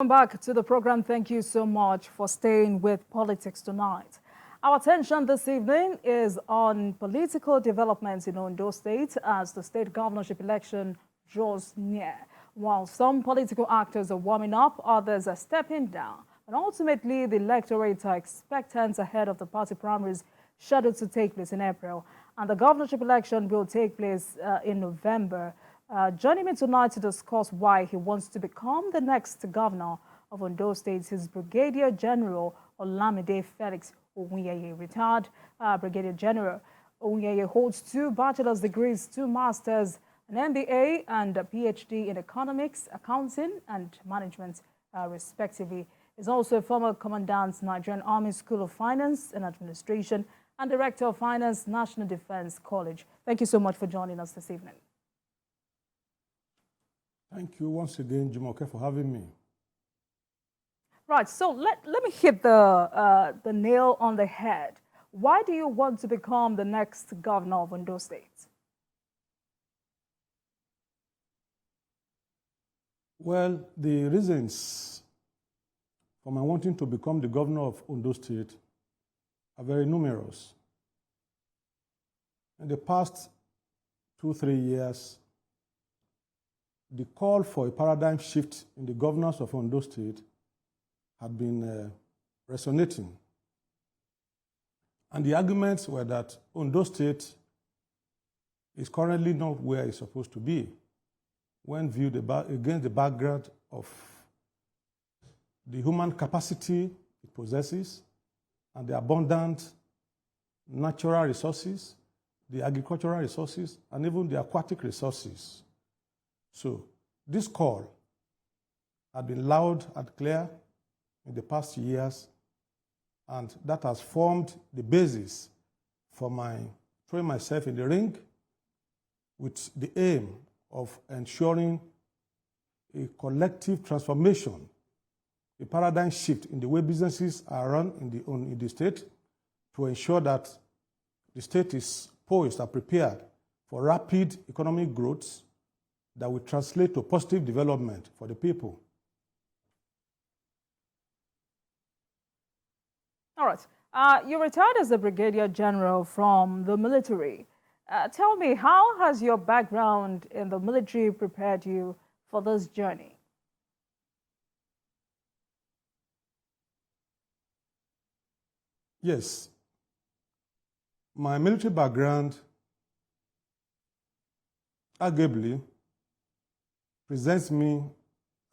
Welcome back to the program. Thank you so much for staying with Politics Tonight. Our attention this evening is on political developments in Ondo State as the state governorship election draws near. While some political actors are warming up, others are stepping down. And ultimately, the electorates are expectant ahead of the party primaries scheduled to take place in April. And the governorship election will take place in November. Joining me tonight to discuss why he wants to become the next governor of Ondo State is Brigadier General Olamide Felix Ohunyeye, retired Brigadier General. Ohunyeye holds 2 bachelor's degrees, 2 masters, an MBA and a PhD in economics, accounting and management, respectively. He's also a former commandant, Nigerian Army School of Finance and Administration, and Director of Finance, National Defense College. Thank you so much for joining us this evening. Thank you once again, Jumoke, for having me. Right, so let me hit the nail on the head. Why do you want to become the next governor of Ondo State? Well, the reasons for my wanting to become the governor of Ondo State are very numerous. In the past 2-3 years, the call for a paradigm shift in the governance of Ondo State had been resonating. And the arguments were that Ondo State is currently not where it's supposed to be when viewed against the background of the human capacity it possesses and the abundant natural resources, the agricultural resources, and even the aquatic resources. So this call had been loud and clear in the past years, and that has formed the basis for my throwing myself in the ring with the aim of ensuring a collective transformation, a paradigm shift in the way businesses are run in the state to ensure that the state is poised and prepared for rapid economic growth that will translate to positive development for the people. All right. You retired as a Brigadier General from the military. Tell me, how has your background in the military prepared you for this journey? Yes. My military background arguably presents me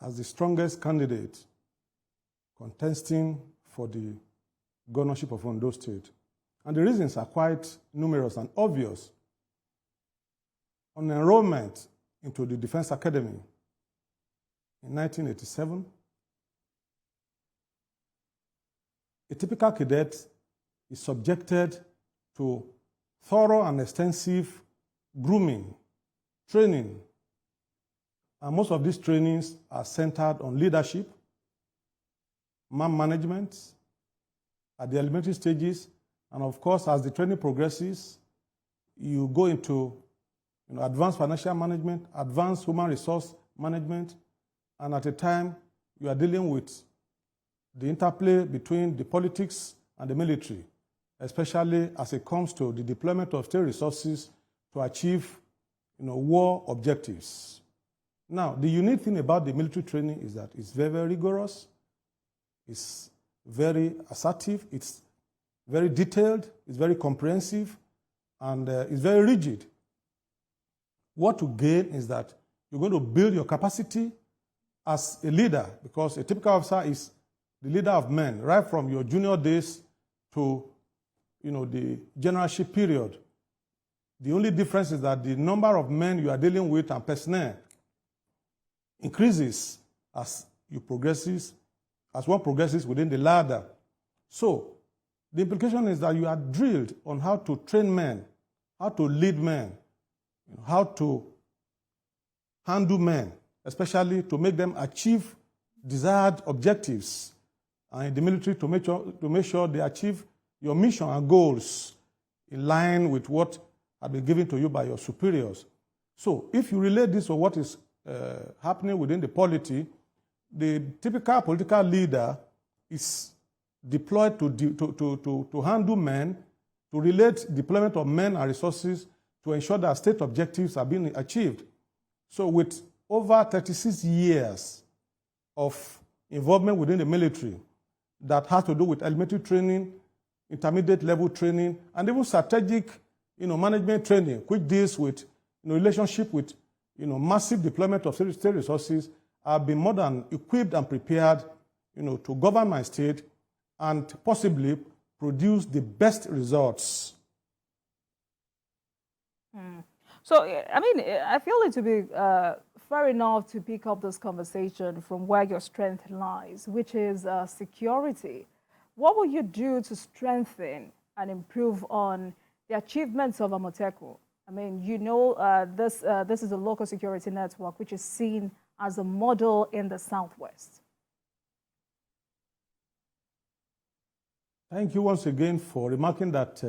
as the strongest candidate contesting for the governorship of Ondo State. And the reasons are quite numerous and obvious. On enrollment into the Defense Academy in 1987, a typical cadet is subjected to thorough and extensive grooming, training, and most of these trainings are centered on leadership, man management at the elementary stages, and of course, as the training progresses, you go into advanced financial management, advanced human resource management, and at a time, you are dealing with the interplay between the politics and the military, especially as it comes to the deployment of state resources to achieve war objectives. Now, the unique thing about the military training is that it's very, very rigorous, it's very assertive, it's very detailed, it's very comprehensive, and it's very rigid. What to gain is that you're going to build your capacity as a leader, because a typical officer is the leader of men, right from your junior days to the generalship period. The only difference is that the number of men you are dealing with and personnel increases as one progresses within the ladder. So the implication is that you are drilled on how to train men, how to lead men, how to handle men, especially to make them achieve desired objectives, and in the military to make sure they achieve your mission and goals in line with what had been given to you by your superiors. So if you relate this to what is happening within the polity, the typical political leader is deployed to handle men, to relate deployment of men and resources to ensure that state objectives are being achieved. So with over 36 years of involvement within the military that has to do with elementary training, intermediate level training, and even strategic management training, which deals with relationship with massive deployment of state resources, I've been more than equipped and prepared to govern my state and possibly produce the best results. So, I mean, I feel it to be fair enough to pick up this conversation from where your strength lies, which is security. What will you do to strengthen and improve on the achievements of Amotekun? I mean, this is a local security network which is seen as a model in the Southwest. Thank you once again for remarking that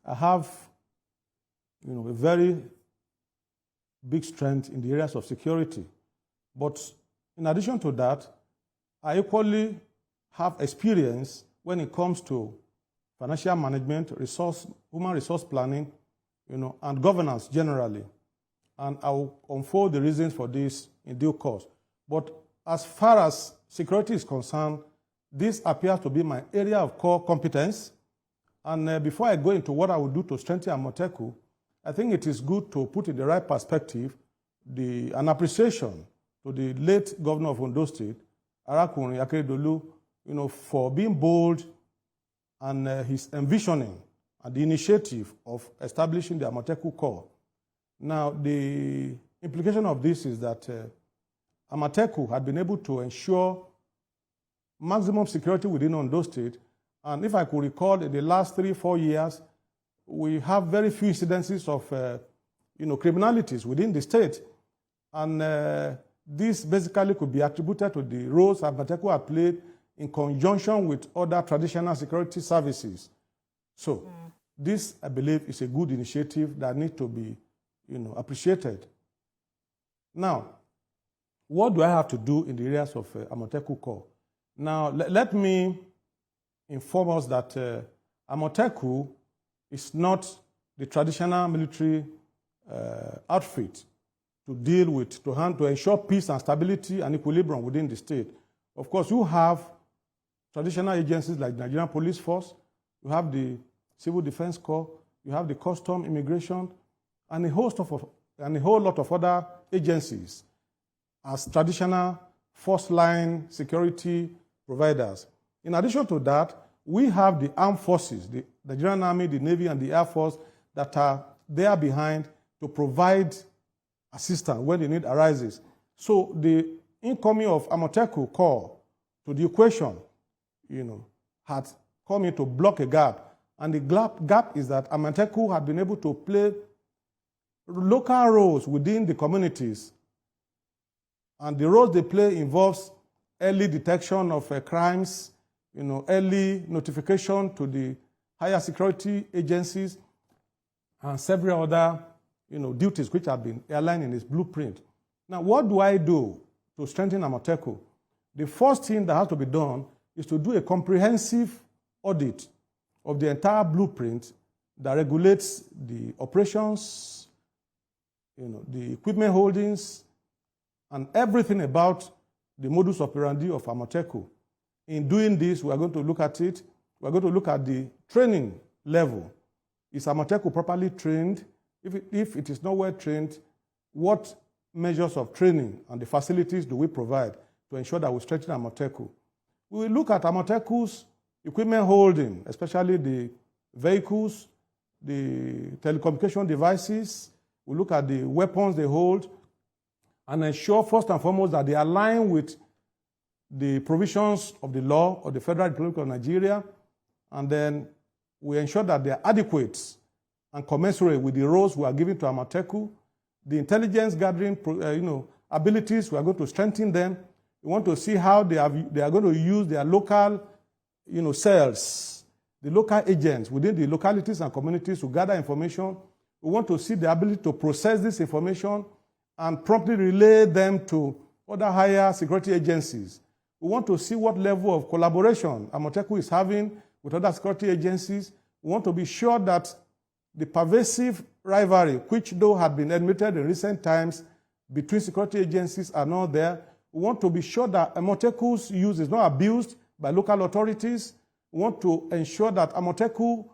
I have a very big strength in the areas of security. But in addition to that, I equally have experience when it comes to financial management, human resource planning, and governance generally. And I will unfold the reasons for this in due course. But as far as security is concerned, this appears to be my area of core competence. And before I go into what I will do to strengthen Amotekun, I think it is good to put in the right perspective an appreciation to the late governor of Ondo State, Ohunyeye Akeredolu, for being bold and his envisioning and the initiative of establishing the Amotekun Corps. Now, the implication of this is that Amotekun had been able to ensure maximum security within Ondo State, and if I could recall, in the last 3-4 years, we have very few incidences of criminalities within the state, and this basically could be attributed to the roles Amotekun have played in conjunction with other traditional security services. So this, I believe, is a good initiative that needs to be appreciated. Now, what do I have to do in the areas of Amotekun Corps? Now, let me inform us that Amotekun is not the traditional military outfit to ensure peace and stability and equilibrium within the state. Of course, you have traditional agencies like the Nigerian Police Force, you have the Civil Defense Corps, you have the Custom, Immigration, and a whole lot of other agencies as traditional first-line security providers. In addition to that, we have the armed forces, the Nigerian Army, the Navy, and the Air Force that are there behind to provide assistance when the need arises. So the incoming of Amotekun Corps to the equation, had come in to block a gap. And the gap is that Amotekun had been able to play local roles within the communities. And the roles they play involves early detection of crimes, early notification to the higher security agencies, and several other, duties which have been outlined in this blueprint. Now, what do I do to strengthen Amotekun? The first thing that has to be done is to do a comprehensive audit of the entire blueprint that regulates the operations, the equipment holdings, and everything about the modus operandi of Amotekun. In doing this, we are going to look at it. We are going to look at the training level. Is Amotekun properly trained? If it is not well trained, what measures of training and the facilities do we provide to ensure that we strengthen Amotekun? We will look at Amotekun's equipment holding, especially the vehicles, the telecommunication devices. We look at the weapons they hold and ensure first and foremost that they align with the provisions of the law of the Federal Republic of Nigeria, and then we ensure that they are adequate and commensurate with the roles we are giving to Amotekun. The intelligence gathering abilities, we are going to strengthen them. We want to see how they are going to use their local cells, the local agents within the localities and communities to gather information. We want to see the ability to process this information and promptly relay them to other higher security agencies. We want to see what level of collaboration Amotekun is having with other security agencies. We want to be sure that the pervasive rivalry, which though had been admitted in recent times between security agencies, are not there. We want to be sure that Amotekun's use is not abused by local authorities. We want to ensure that Amotekun,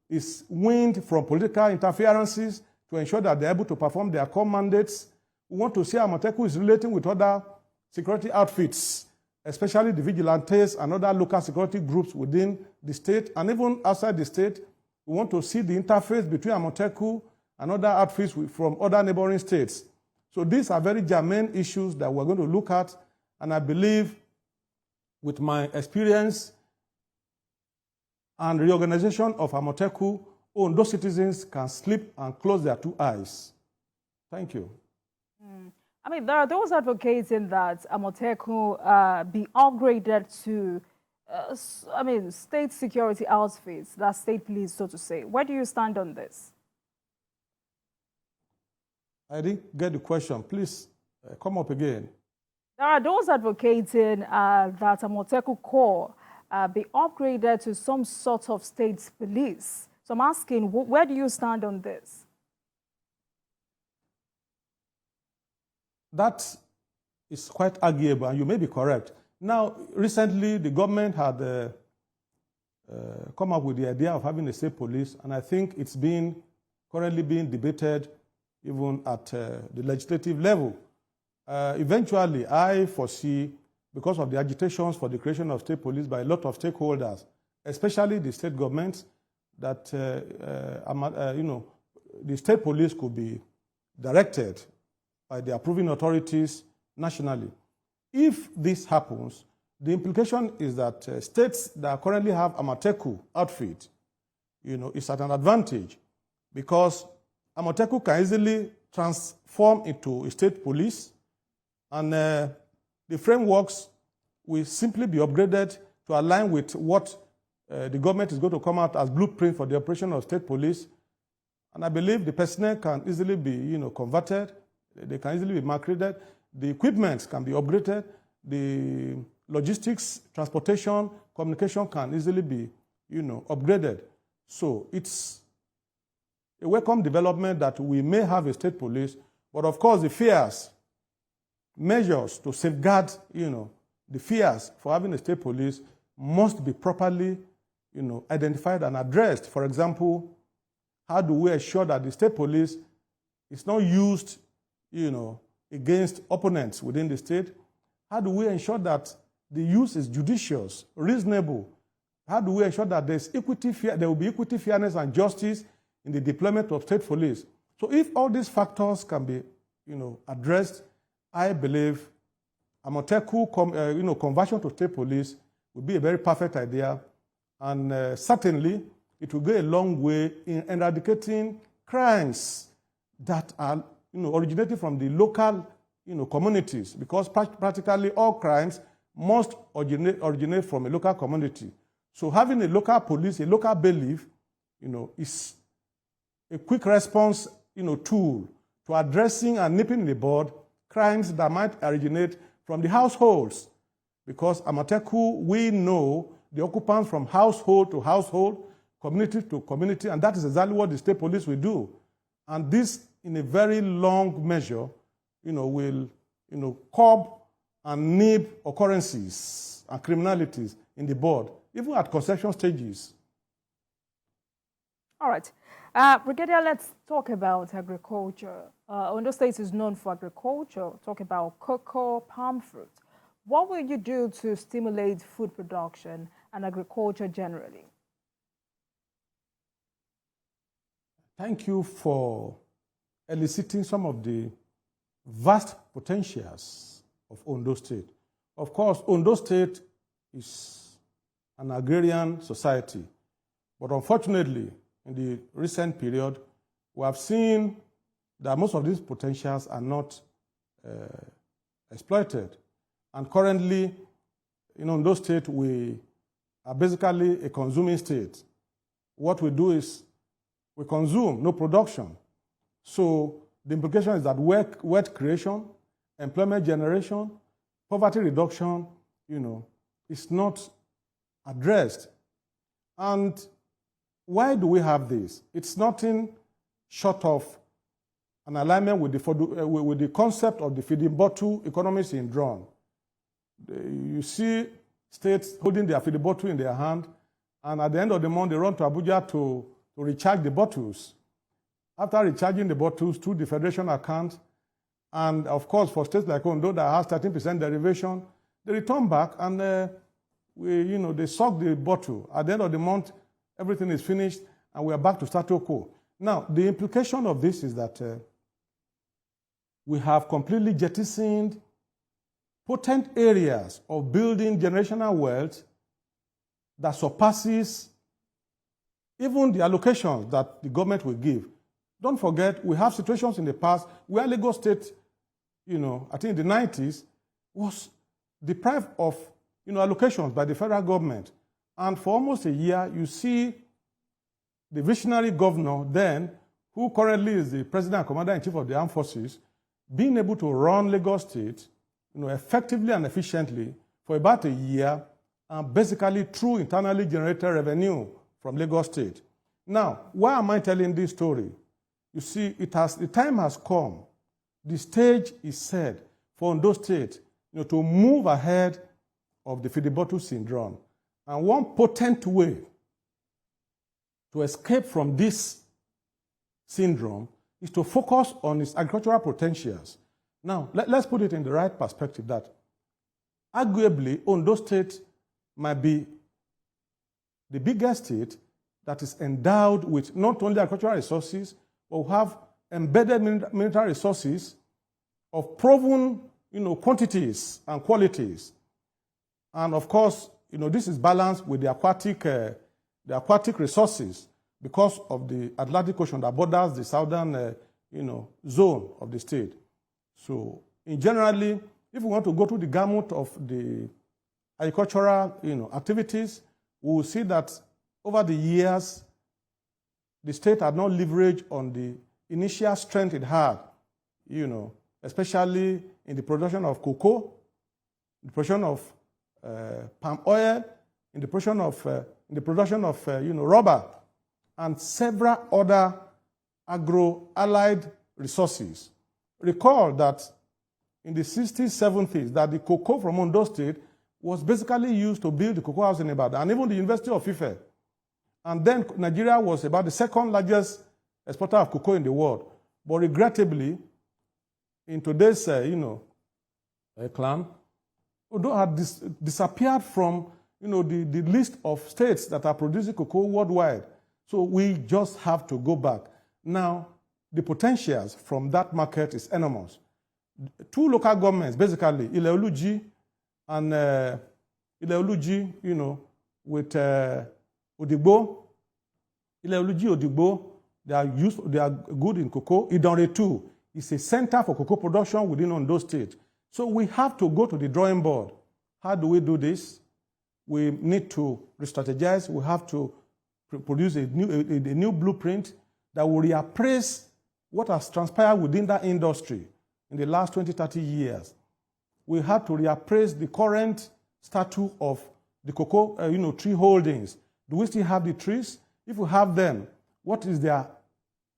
is weaned from political interferences to ensure that they're able to perform their core mandates. We want to see Amotekun is relating with other security outfits, especially the vigilantes and other local security groups within the state and even outside the state. We want to see the interface between Amotekun and other outfits from other neighboring states. So these are very germane issues that we're going to look at, and I believe with my experience and reorganization of Amotekun, Ondo citizens can sleep and close their two eyes. Thank you. I mean, there are those advocating that Amotekun be upgraded to, state security outfits, that state police, so to say. Where do you stand on this? I didn't get the question. Please come up again. There are those advocating that Amotekun Corps be upgraded to some sort of state police. So I'm asking, where do you stand on this? That is quite arguable, and you may be correct. Now, recently, the government had come up with the idea of having a state police, and I think it's currently being debated even at the legislative level. Eventually, I foresee, because of the agitations for the creation of state police by a lot of stakeholders, especially the state governments, that the state police could be directed by the approving authorities nationally. If this happens, the implication is that states that currently have Amotekun outfit, is at an advantage, because Amotekun can easily transform into a state police, and the frameworks will simply be upgraded to align with what the government is going to come out as blueprint for the operation of state police. And I believe the personnel can easily be, converted. They can easily be marketed. The equipment can be upgraded. The logistics, transportation, communication can easily be, upgraded. So it's a welcome development that we may have a state police, but of course the measures to safeguard, the fears for having a state police must be properly, identified and addressed. For example, how do we ensure that the state police is not used, against opponents within the state? How do we ensure that the use is judicious, reasonable? How do we ensure that there will be equity, fairness, and justice in the deployment of state police? So if all these factors can be, addressed, I believe Amotekun, conversion to state police would be a very perfect idea, and certainly it will go a long way in eradicating crimes that are, originating from the local, communities, because practically all crimes must originate from a local community. So having a local police, a local bailiff, is a quick response, tool to addressing and nipping in the bud crimes that might originate from the households. Because Amotekun, we know the occupants from household to household, community to community, and that is exactly what the state police will do. And this, in a very long measure, will, curb and nib occurrences and criminalities in the bud, even at conception stages. All right. Brigadier, let's talk about agriculture. Ondo State is known for agriculture. Talk about cocoa, palm fruit. What will you do to stimulate food production and agriculture generally? Thank you for eliciting some of the vast potentials of Ondo State. Of course, Ondo State is an agrarian society, but unfortunately, in the recent period, we have seen that most of these potentials are not exploited. And currently, in Ondo State, we are basically a consuming state. What we do is we consume, no production. So the implication is that wealth creation, employment generation, poverty reduction, is not addressed. And why do we have this? It's nothing short of an alignment with the concept of the feeding bottle economy syndrome. You see states holding their feeding bottle in their hand, and at the end of the month, they run to Abuja to recharge the bottles. After recharging the bottles through the federation account, and of course, for states like Ondo that has 13% derivation, they return back and they suck the bottle. At the end of the month, everything is finished, and we are back to status quo. Now, the implication of this is that we have completely jettisoned potent areas of building generational wealth that surpasses even the allocations that the government will give. Don't forget, we have situations in the past where Lagos State, I think in the 90s, was deprived of, allocations by the federal government. And for almost a year, you see the visionary governor then, who currently is the president and commander-in-chief of the armed forces, being able to run Lagos State, effectively and efficiently for about a year, and basically through internally generated revenue from Lagos State. Now, why am I telling this story? You see, the time has come. The stage is set for Ondo State, to move ahead of the feeding bottle syndrome. And one potent way to escape from this syndrome is to focus on its agricultural potentials. Now, let's put it in the right perspective that arguably Ondo State might be the biggest state that is endowed with not only agricultural resources, but have embedded military resources of proven, quantities and qualities. And of course, this is balanced with the aquatic resources because of the Atlantic Ocean that borders the southern, zone of the state. So, generally, if we want to go to the gamut of the agricultural, activities, we will see that over the years, the state had not leveraged on the initial strength it had, especially in the production of cocoa, the production of palm oil, in the production of rubber, and several other agro-allied resources. Recall that in the 60s, 70s, that the cocoa from Ondo State was basically used to build the cocoa house in Ibadan, and even the University of Ife. And then Nigeria was about the second largest exporter of cocoa in the world. But regrettably, in today's, clan, Ondo had disappeared from, the list of states that are producing cocoa worldwide. So we just have to go back. Now, the potentials from that market is enormous. Two local governments, basically, Ile-Oluji and Ile-Oluji, with Odigbo. Ile-Oluji, Odigbo, they are good in cocoa. Idonre too is a center for cocoa production within Ondo State. So we have to go to the drawing board. How do we do this? We need to re-strategize. We have to produce a new blueprint that will reappraise what has transpired within that industry in the last 20, 30 years. We have to reappraise the current status of the cocoa, tree holdings. Do we still have the trees? If we have them, what is their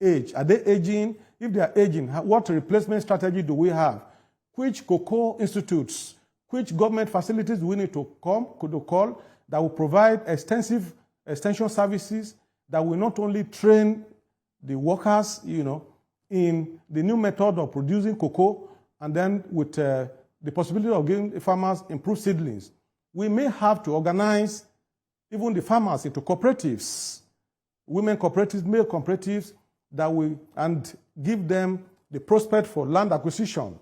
age? Are they aging? If they are aging, what replacement strategy do we have? Which cocoa institutes, which government facilities do we need to call that will provide extensive extension services that will not only train the workers, in the new method of producing cocoa, and then with the possibility of giving farmers improved seedlings. We may have to organize even the farmers into cooperatives, women cooperatives, male cooperatives, and give them the prospect for land acquisition.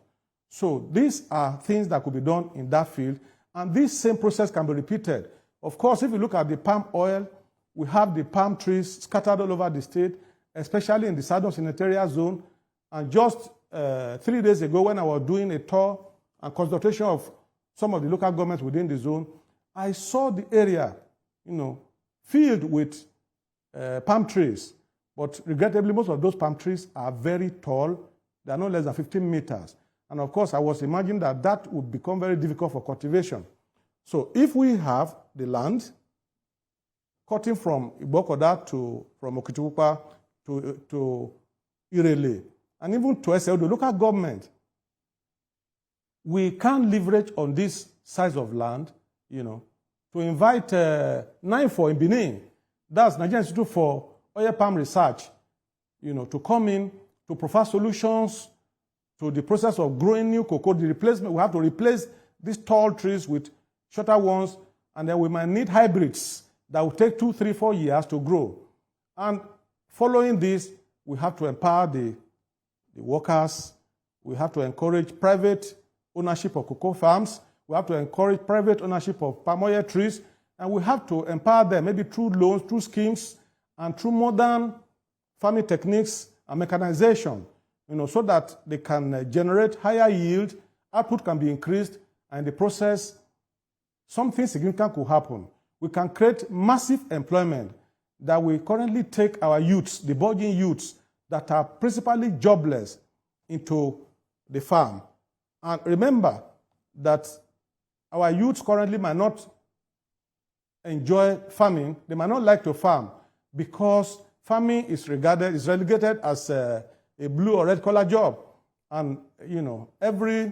So these are things that could be done in that field, and this same process can be repeated. Of course, if you look at the palm oil, we have the palm trees scattered all over the state, especially in the southern senatorial zone. And just 3 days ago, when I was doing a tour and consultation of some of the local governments within the zone, I saw the area, filled with palm trees. But regrettably, most of those palm trees are very tall. They are no less than 15 meters. And of course, I was imagining that that would become very difficult for cultivation. So if we have the land, cutting from Ibokoda from Okitipupa to Irele, and even to SL, the local government, we can leverage on this size of land, to invite NIFO in Benin, that's Nigerian Institute for Oil Palm Research, to come in to provide solutions to the process of growing new cocoa. The replacement, we have to replace these tall trees with shorter ones, and then we might need hybrids that will take 2, 3, 4 years to grow. And following this, we have to empower the workers. We have to encourage private ownership of cocoa farms. We have to encourage private ownership of palm oil trees, and we have to empower them, maybe through loans, through schemes, and through modern farming techniques and mechanization, so that they can generate higher yield, output can be increased, and in the process, something significant could happen. We can create massive employment that will currently take our youths, the burgeoning youths that are principally jobless, into the farm. And remember that our youths currently might not enjoy farming. They might not like to farm because farming is relegated as a blue or red collar job. And, every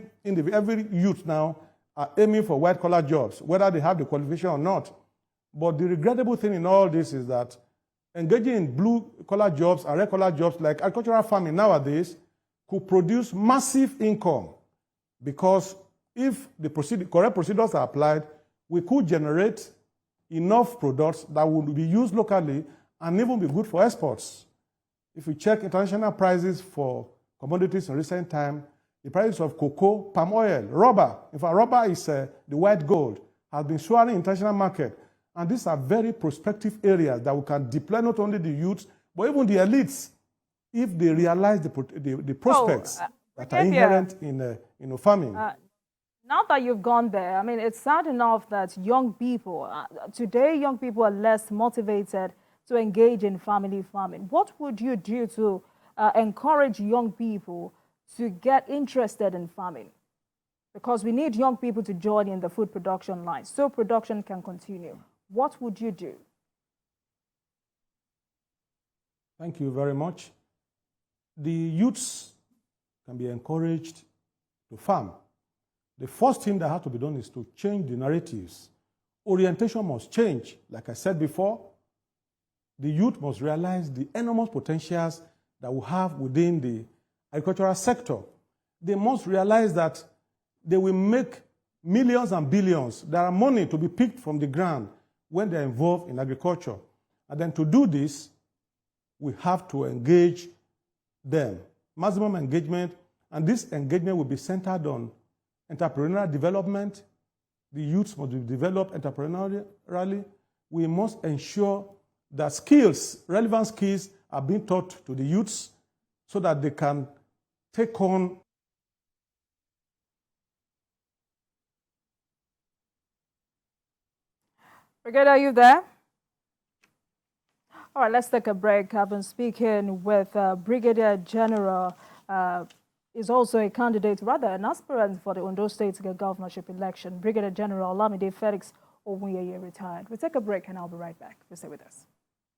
youth now are aiming for white collar jobs, whether they have the qualification or not. But the regrettable thing in all this is that engaging in blue collar jobs and red collar jobs like agricultural farming nowadays could produce massive income, because if the correct procedures are applied, we could generate enough products that would be used locally and even be good for exports. If we check international prices for commodities in recent time, the prices of cocoa, palm oil, rubber, in fact, rubber is the white gold, has been soaring in the international market. And these are very prospective areas that we can deploy not only the youths, but even the elites, if they realize the prospects that are inherent in farming. Now that you've gone there, it's sad enough that young people, today young people are less motivated to engage in family farming. What would you do to encourage young people to get interested in farming? Because we need young people to join in the food production line so production can continue. What would you do? Thank you very much. The youths can be encouraged to farm. The first thing that has to be done is to change the narratives. Orientation must change. Like I said before, the youth must realize the enormous potentials that we have within the agricultural sector. They must realize that they will make millions and billions. There are money to be picked from the ground when they're involved in agriculture. And then to do this, we have to engage them. Maximum engagement, and this engagement will be centered on entrepreneurial development. The youths must be developed entrepreneurially. We must ensure that skills, relevant skills, are being taught to the youths so that they can take on. Brigadier, are you there? All right, let's take a break. I've been speaking with Brigadier General, is also a candidate, rather an aspirant for the Ondo State governorship election. Brigadier General Olamide Felix Ohunyeye retired. We'll take a break and I'll be right back. Stay with us.